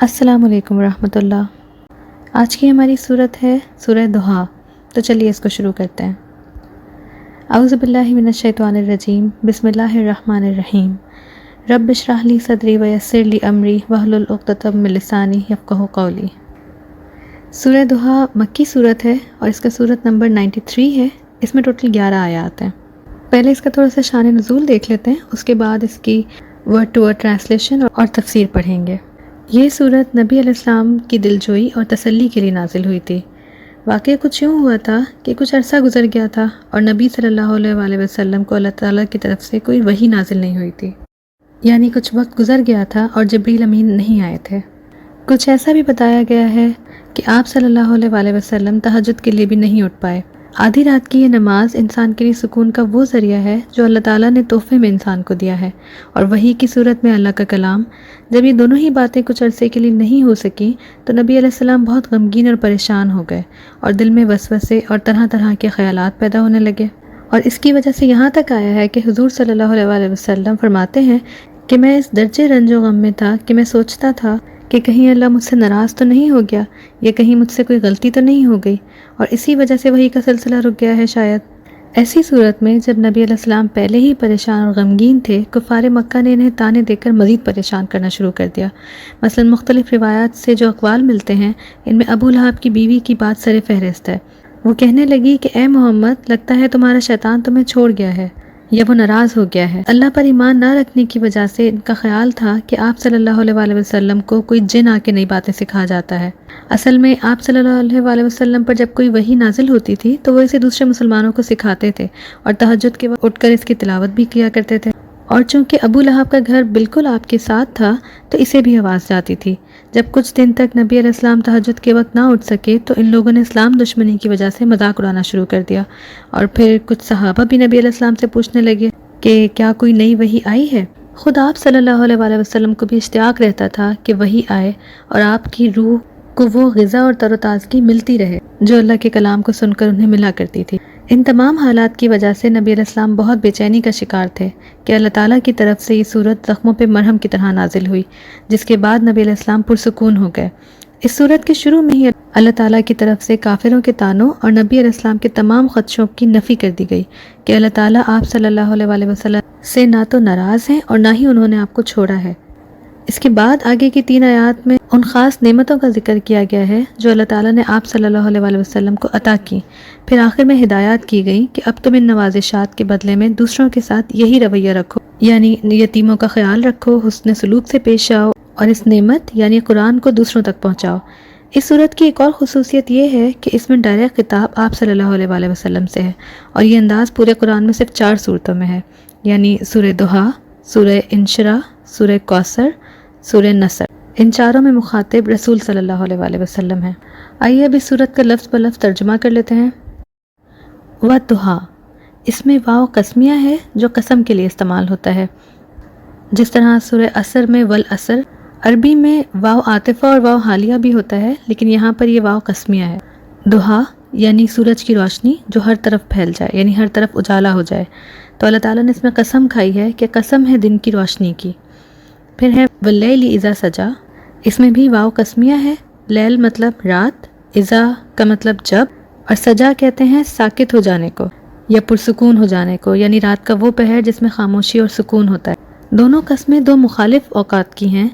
السلام علیکم ورحمۃ اللہ۔ آج کی ہماری صورت ہے سورہ دہا، تو چلیے اس کو شروع کرتے ہیں۔ اعوذ باللہ من الشیطان الرجیم، بسم اللہ الرحمن الرحیم۔ رب اشرح لی صدری ویسر لی امری واحلل عقدۃ من لسانی یفقہوا قولی۔ سورہ دہا مکی صورت ہے اور اس کا صورت نمبر 93 ہے۔ اس میں ٹوٹل 11 آیات ہیں۔ پہلے اس کا تھوڑا سا شان نزول دیکھ لیتے ہیں، اس کے بعد اس کی ورڈ ٹو ورڈ ٹرانسلیشن اور تفسیر پڑھیں گے۔ یہ صورت نبی علیہ السلام کی دلجوئی اور تسلی کے لیے نازل ہوئی تھی۔ واقعہ کچھ یوں ہوا تھا کہ کچھ عرصہ گزر گیا تھا اور نبی صلی اللہ علیہ وآلہ وسلم کو اللہ تعالیٰ کی طرف سے کوئی وحی نازل نہیں ہوئی تھی، یعنی کچھ وقت گزر گیا تھا اور جبریل امین نہیں آئے تھے۔ کچھ ایسا بھی بتایا گیا ہے کہ آپ صلی اللہ علیہ وآلہ وسلم تہجد کے لیے بھی نہیں اٹھ پائے۔ آدھی رات کی یہ نماز انسان کے لیے سکون کا وہ ذریعہ ہے جو اللہ تعالیٰ نے تحفے میں انسان کو دیا ہے، اور وحی کی صورت میں اللہ کا کلام۔ جب یہ دونوں ہی باتیں کچھ عرصے کے لیے نہیں ہو سکیں تو نبی علیہ السلام بہت غمگین اور پریشان ہو گئے اور دل میں وسوسے اور طرح طرح کے خیالات پیدا ہونے لگے، اور اس کی وجہ سے یہاں تک آیا ہے کہ حضور صلی اللہ علیہ وآلہ وسلم فرماتے ہیں کہ میں اس درجے رنج و غم میں تھا کہ میں سوچتا تھا کہ کہیں اللہ مجھ سے ناراض تو نہیں ہو گیا، یا کہیں مجھ سے کوئی غلطی تو نہیں ہو گئی، اور اسی وجہ سے وحی کا سلسلہ رک گیا ہے شاید۔ ایسی صورت میں جب نبی علیہ السلام پہلے ہی پریشان اور غمگین تھے، کفار مکہ نے انہیں تانے دے کر مزید پریشان کرنا شروع کر دیا۔ مثلا مختلف روایات سے جو اقوال ملتے ہیں، ان میں ابو لہب کی بیوی کی بات سر فہرست ہے۔ وہ کہنے لگی کہ اے محمد، لگتا ہے تمہارا شیطان تمہیں چھوڑ گیا ہے یا وہ ناراض ہو گیا ہے۔ اللہ پر ایمان نہ رکھنے کی وجہ سے ان کا خیال تھا کہ آپ صلی اللہ علیہ وآلہ وسلم کو کوئی جن آ کے نئی باتیں سکھا جاتا ہے۔ اصل میں آپ صلی اللہ علیہ وآلہ وسلم پر جب کوئی وحی نازل ہوتی تھی تو وہ اسے دوسرے مسلمانوں کو سکھاتے تھے اور تہجد کے وقت اٹھ کر اس کی تلاوت بھی کیا کرتے تھے، اور چونکہ ابو لہب کا گھر بالکل آپ کے ساتھ تھا تو اسے بھی آواز جاتی تھی۔ جب کچھ دن تک نبی علیہ السلام تہجد کے وقت نہ اٹھ سکے تو ان لوگوں نے اسلام دشمنی کی وجہ سے مذاق اڑانا شروع کر دیا، اور پھر کچھ صحابہ بھی نبی علیہ السلام سے پوچھنے لگے کہ کیا کوئی نئی وحی آئی ہے۔ خود آپ صلی اللہ علیہ وآلہ وسلم کو بھی اشتیاق رہتا تھا کہ وحی آئے اور آپ کی روح کو وہ غذا اور تر و تازگی ملتی رہے جو اللہ کے کلام کو سن کر انہیں ملا کرتی تھی۔ ان تمام حالات کی وجہ سے نبی علیہ السلام بہت بے چینی کا شکار تھے کہ اللہ تعالیٰ کی طرف سے یہ صورت زخموں پہ مرہم کی طرح نازل ہوئی، جس کے بعد نبی علیہ السلام پرسکون ہو گئے۔ اس صورت کے شروع میں ہی اللہ تعالیٰ کی طرف سے کافروں کے طعنوں اور نبی علیہ السلام کے تمام خدشوں کی نفی کر دی گئی کہ اللہ تعالیٰ آپ صلی اللہ علیہ وآلہ وسلم سے نہ تو ناراض ہیں اور نہ ہی انہوں نے آپ کو چھوڑا ہے۔ اس کے بعد آگے کی 3 آیات میں ان خاص نعمتوں کا ذکر کیا گیا ہے جو اللہ تعالیٰ نے آپ صلی اللہ علیہ وآلہ وسلم کو عطا کی۔ پھر آخر میں ہدایات کی گئی کہ اب تم ان نوازشات کے بدلے میں دوسروں کے ساتھ یہی رویہ رکھو، یعنی یتیموں کا خیال رکھو، حسن سلوک سے پیش آؤ، اور اس نعمت یعنی قرآن کو دوسروں تک پہنچاؤ۔ اس صورت کی ایک اور خصوصیت یہ ہے کہ اس میں ڈائریکٹ خطاب آپ صلی اللہ علیہ وآلہ وسلم سے ہے، اور یہ انداز پورے قرآن میں صرف 4 صورتوں میں ہے، یعنی سورہ دہا، سورہ انشراح، سورہ کوثر، سورہ نصر۔ ان چاروں میں مخاطب رسول صلی اللہ علیہ وآلہ وسلم ہیں۔ آئیے اب اس صورت کا لفظ بلفظ ترجمہ کر لیتے ہیں۔ وَالضُّحَىٰ، اس میں واو قسمیہ ہے جو قسم کے لیے استعمال ہوتا ہے، جس طرح سورہ عصر میں والعصر۔ عربی میں واو عاطفہ اور واو حالیہ بھی ہوتا ہے، لیکن یہاں پر یہ واو قسمیہ ہے۔ دہا یعنی سورج کی روشنی جو ہر طرف پھیل جائے، یعنی ہر طرف اجالا ہو جائے، تو اللہ تعالیٰ نے اس میں قسم کھائی ہے کہ قسم ہے دن کی روشنی کی۔ پھر ہے واللیل اذا سجا، اس میں بھی واو قسمیہ ہے۔ لیل مطلب رات، اذا کا مطلب جب، اور سجا کہتے ہیں ساکت ہو جانے کو یا پرسکون ہو جانے کو، یعنی رات کا وہ پہر جس میں خاموشی اور سکون ہوتا ہے۔ دونوں قسمیں 2 مخالف اوقات کی ہیں،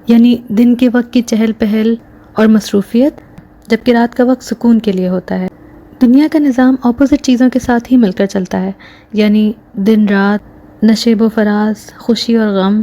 یعنی دن کے وقت کی چہل پہل اور مصروفیت، جبکہ رات کا وقت سکون کے لیے ہوتا ہے۔ دنیا کا نظام اپوزٹ چیزوں کے ساتھ ہی مل کر چلتا ہے، یعنی دن رات، نشیب و فراز، خوشی اور غم،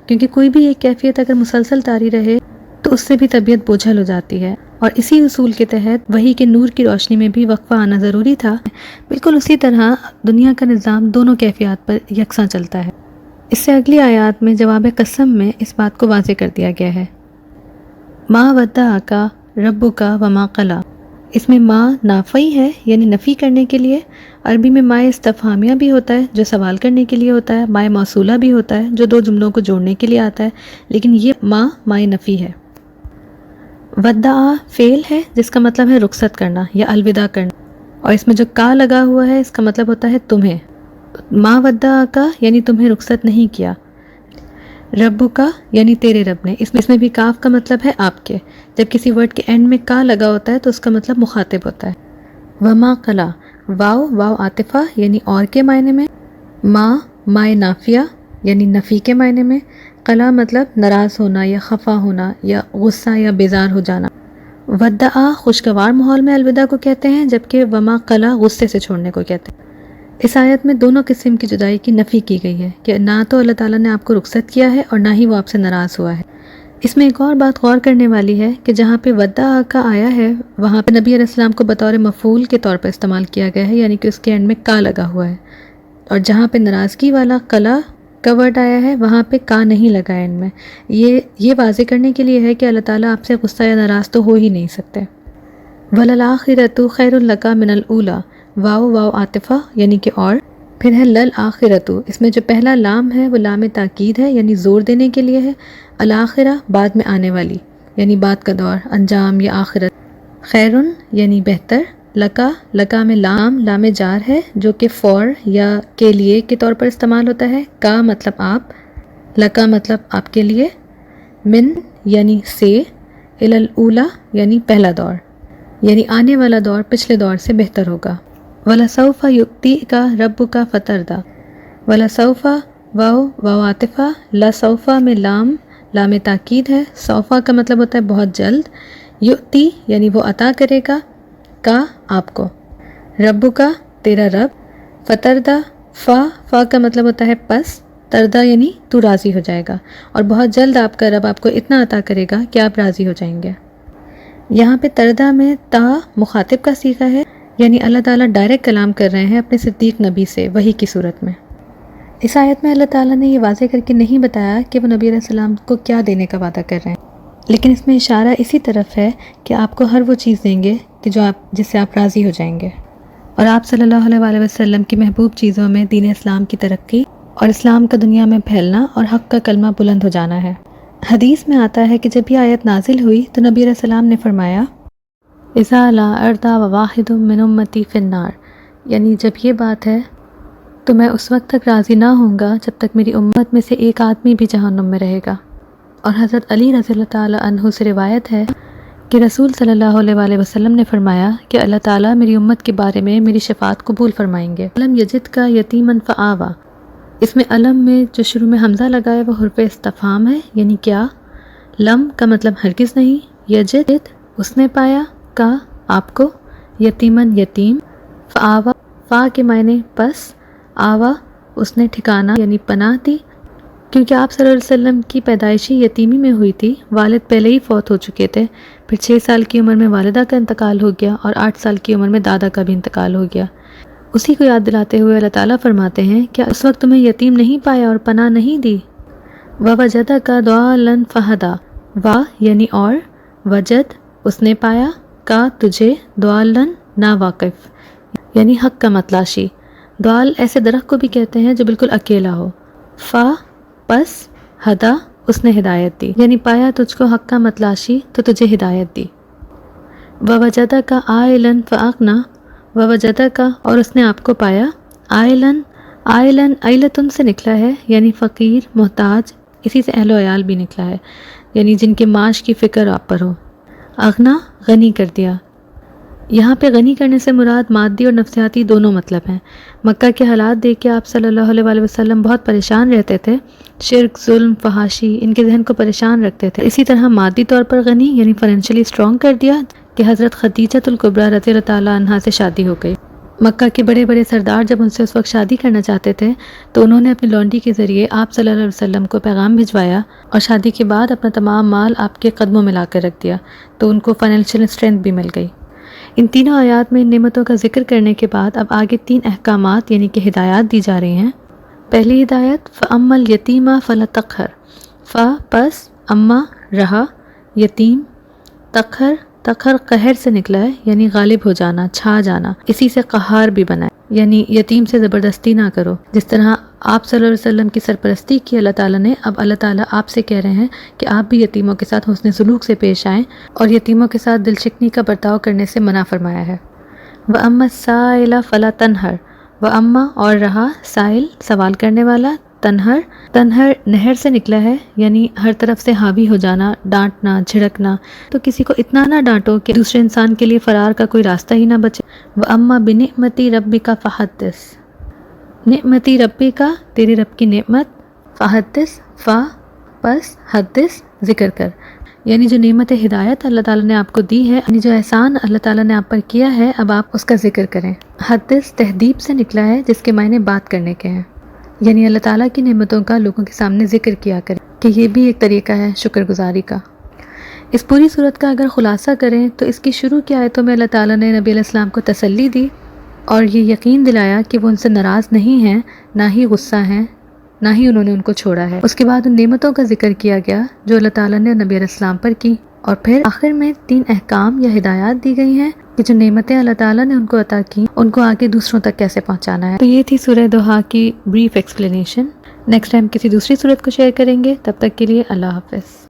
کیونکہ کوئی بھی ایک کیفیت اگر مسلسل طاری رہے تو اس سے بھی طبیعت بوجھل ہو جاتی ہے، اور اسی اصول کے تحت وحی کے نور کی روشنی میں بھی وقفہ آنا ضروری تھا۔ بالکل اسی طرح دنیا کا نظام دونوں کیفیات پر یکساں چلتا ہے۔ اس سے اگلی آیات میں جواب قسم میں اس بات کو واضح کر دیا گیا ہے۔ ما ودعک ربک وما قلی، اس میں ما نافی ہے یعنی نفی کرنے کے لیے۔ عربی میں ما استفہامیہ بھی ہوتا ہے جو سوال کرنے کے لیے ہوتا ہے، ما موصولہ بھی ہوتا ہے جو 2 جملوں کو جوڑنے کے لیے آتا ہے، لیکن یہ ما نفی ہے۔ ودع فعل ہے جس کا مطلب ہے رخصت کرنا یا الوداع کرنا، اور اس میں جو کا لگا ہوا ہے اس کا مطلب ہوتا ہے تمہیں۔ ما ودعک یعنی تمہیں رخصت نہیں کیا۔ ربو کا یعنی تیرے رب نے، اس میں بھی کاف کا مطلب ہے آپ کے. جب کسی ورڈ کے اینڈ میں کا لگا ہوتا ہے تو اس کا مطلب مخاطب ہوتا ہے. وما قلا، واو عاطفہ یعنی اور کے معنی میں، مائے نافیہ یعنی نفی کے معنی میں، قلا مطلب ناراض ہونا یا خفا ہونا یا غصہ یا بیزار ہو جانا. ودعا خوشگوار ماحول میں الوداع کو کہتے ہیں، جبکہ وما قلا غصے سے چھوڑنے کو کہتے ہیں. اس آیت میں دونوں قسم کی جدائی کی نفی کی گئی ہے کہ نہ تو اللہ تعالیٰ نے آپ کو رخصت کیا ہے اور نہ ہی وہ آپ سے ناراض ہوا ہے. اس میں ایک اور بات غور کرنے والی ہے کہ جہاں پہ ودعا کا آیا ہے وہاں پہ نبی علیہ السلام کو بطور مفعول کے طور پر استعمال کیا گیا ہے، یعنی کہ اس کے اینڈ میں کا لگا ہوا ہے. اور جہاں پہ ناراضگی والا قلا کا ورڈ آیا ہے وہاں پہ کا نہیں لگا اینڈ میں. یہ واضح کرنے کے لیے ہے کہ اللہ تعالیٰ آپ سے غصہ یا ناراض تو ہو ہی نہیں سکتے. وَلَلْآخِرَةُ خَيْرٌ لَكَ مِنَ الْأُولَىٰ، واو عاطفہ یعنی کہ اور، پھر ہے للآخرۃ. اس میں جو پہلا لام ہے وہ لام تاکید ہے یعنی زور دینے کے لیے ہے. الآخرہ بعد میں آنے والی یعنی بعد کا دور، انجام یا آخرت. خیرن یعنی بہتر. لکا میں لام جار ہے جو کہ فور یا کے لیے کے طور پر استعمال ہوتا ہے. کا مطلب آپ، لکا مطلب آپ کے لیے. من یعنی سے، الاولا یعنی پہلا دور، یعنی آنے والا دور پچھلے دور سے بہتر ہوگا. وَلَسَوْفَ يُؤْتِيكَ رَبُّكَ فَتَرْضَىٰ. وَلَسَوْفَ واو عاطفہ، لَسَوْفَ میں لام تاکید ہے. سوفا کا مطلب ہوتا ہے بہت جلد. یؤتی یعنی وہ عطا کرے گا، کا آپ کو. ربو کا تیرا رب. فتردا فا کا مطلب ہوتا ہے پس. تردا یعنی تو راضی ہو جائے گا، اور بہت جلد آپ کا رب آپ کو اتنا عطا کرے گا کہ آپ راضی ہو جائیں گے. یہاں پہ تردا میں تا مخاطب کا صیغہ ہے، یعنی اللہ تعالیٰ ڈائریکٹ کلام کر رہے ہیں اپنے صدیق نبی سے وحی کی صورت میں. اس آیت میں اللہ تعالیٰ نے یہ واضح کر کے نہیں بتایا کہ وہ نبی علیہ السلام کو کیا دینے کا وعدہ کر رہے ہیں، لیکن اس میں اشارہ اسی طرف ہے کہ آپ کو ہر وہ چیز دیں گے کہ جس سے آپ راضی ہو جائیں گے. اور آپ صلی اللہ علیہ وآلہ وسلم کی محبوب چیزوں میں دین اسلام کی ترقی اور اسلام کا دنیا میں پھیلنا اور حق کا کلمہ بلند ہو جانا ہے. حدیث میں آتا ہے کہ جب یہ آیت نازل ہوئی تو نبی علیہ السلام نے فرمایا اذا لا ارضى وواحد من امتی فی النار، یعنی جب یہ بات ہے تو میں اس وقت تک راضی نہ ہوں گا جب تک میری امت میں سے ایک آدمی بھی جہنم میں رہے گا. اور حضرت علی رضی اللہ تعالیٰ عنہ سے روایت ہے کہ رسول صلی اللہ علیہ وآلہ وسلم نے فرمایا کہ اللہ تعالیٰ میری امت کے بارے میں میری شفاعت قبول فرمائیں گے. علم یجد کا یتیمن فآوا، اس میں علم میں جو شروع میں حمزہ لگا ہے وہ حرف استفہام ہے، یعنی کیا. لم کا مطلب ہرگز نہیں. یجد اس نے پایا، کا آپ کو. یتیمن یتیم. فآوا فا کے معنی پس، آوا اس نے ٹھکانہ یعنی پناہ دی. کیونکہ آپ صلی اللہ علیہ وسلم کی پیدائشی یتیمی میں ہوئی تھی، والد پہلے ہی فوت ہو چکے تھے، پھر 6 سال کی عمر میں والدہ کا انتقال ہو گیا اور 8 سال کی عمر میں دادا کا بھی انتقال ہو گیا. اسی کو یاد دلاتے ہوئے اللہ تعالیٰ فرماتے ہیں کہ اس وقت تمہیں یتیم نہیں پایا اور پناہ نہیں دی. وَوَجَدَكَ ضَالًّا فَهَدَىٰ، وا یعنی اور، وجد اس نے پایا، کا تجھے، ضَالًّا نا واقف یعنی حق کا متلاشی. ضال ایسے درخت کو بھی کہتے ہیں جو بالکل اکیلا ہو. فا پس، ہدا اس نے ہدایت دی، یعنی پایا تجھ کو حق کا متلاشی تو تجھے ہدایت دی. وَوَجَدَكَ عَائِلًا فَأَغْنَىٰ، وَوَجَدَكَ اور اس نے آپ کو پایا. عائلن عائلتن سے نکلا ہے، یعنی فقیر محتاج، اسی سے اہل و عیال بھی نکلا ہے، یعنی جن کے معاش کی فکر آپ پر ہو. اغنا غنی کر دیا. یہاں پہ غنی کرنے سے مراد مادی اور نفسیاتی دونوں مطلب ہیں. مکہ کے حالات دیکھ کے آپ صلی اللہ علیہ وآلہ وسلم بہت پریشان رہتے تھے. شرک، ظلم، فحاشی ان کے ذہن کو پریشان رکھتے تھے. اسی طرح مادی طور پر غنی یعنی فائنینشلی اسٹرانگ کر دیا کہ حضرت خدیجہ الکبریٰ رضی اللہ تعالیٰ عنہا سے شادی ہو گئی. مکہ کے بڑے بڑے سردار جب ان سے اس وقت شادی کرنا چاہتے تھے تو انہوں نے اپنی لونڈی کے ذریعے آپ صلی اللہ علیہ وسلم کو پیغام بھجوایا اور شادی کے بعد اپنا تمام مال آپ کے قدموں میں لا کر رکھ دیا، تو ان کو فائنینشیل اسٹرینتھ بھی مل گئی. ان تینوں آیات میں ان نعمتوں کا ذکر کرنے کے بعد اب آگے 3 احکامات یعنی کہ ہدایات دی جا رہی ہیں. پہلی ہدایت فَأَمَّا الْيَتِيمَ فَلَا تَقْهَرْ، فا پس، اما رہا، یتیم. تقہر قہر سے نکلا ہے، یعنی غالب ہو جانا، چھا جانا، اسی سے قہار بھی بنا ہے، یعنی یتیم سے زبردستی نہ کرو. جس طرح آپ صلی اللہ علیہ وسلم کی سرپرستی کی اللہ تعالیٰ نے، اب اللہ تعالیٰ آپ سے کہہ رہے ہیں کہ آپ بھی یتیموں کے ساتھ حسن سلوک سے پیش آئیں اور یتیموں کے ساتھ دل شکنی کا برتاؤ کرنے سے منع فرمایا ہے. وَأَمَّا السَّائِلَ فَلَا تَنْهَرْ، وَأَمَّا اور رہا، سائل سوال کرنے والا، تنہر، تنہر نہر سے نکلا ہے، یعنی ہر طرف سے حاوی ہو جانا، ڈانٹنا، جھڑکنا. تو کسی کو اتنا نہ ڈانٹو کہ دوسرے انسان کے لیے فرار کا کوئی راستہ ہی نہ بچے. وَأَمَّا بِنِعْمَتِ رَبِّكَ فَحَدِّثْ، نعمتی ربی کا، تیرے رب کی نعمت، فحدث، پس حدث، ذکر کر. یعنی جو نعمت ہدایت اللہ تعالیٰ نے آپ کو دی ہے، یعنی جو احسان اللہ تعالیٰ نے آپ پر کیا ہے، اب آپ اس کا ذکر کریں. حدث تہذیب سے نکلا ہے جس کے معنی بات کرنے کے ہیں، یعنی اللہ تعالیٰ کی نعمتوں کا لوگوں کے سامنے ذکر کیا کریں، کہ یہ بھی ایک طریقہ ہے شکر گزاری کا. اس پوری صورت کا اگر خلاصہ کریں تو اس کی شروع کی آیتوں میں اللہ تعالیٰ نے نبی علیہ السلام کو تسلی دی اور یہ یقین دلایا کہ وہ ان سے ناراض نہیں ہیں، نہ ہی غصہ ہیں، نہ ہی انہوں نے ان کو چھوڑا ہے. اس کے بعد ان نعمتوں کا ذکر کیا گیا جو اللہ تعالیٰ نے نبی علیہ السلام پر کی، اور پھر آخر میں 3 احکام یا ہدایات دی گئی ہیں کہ جو نعمتیں اللہ تعالیٰ نے ان کو عطا کی ان کو آگے دوسروں تک کیسے پہنچانا ہے. تو یہ تھی سورہ دوحہ کی بریف ایکسپلینیشن. نیکسٹ ٹائم کسی دوسری صورت کو شیئر کریں گے، تب تک کے لیے اللہ حافظ.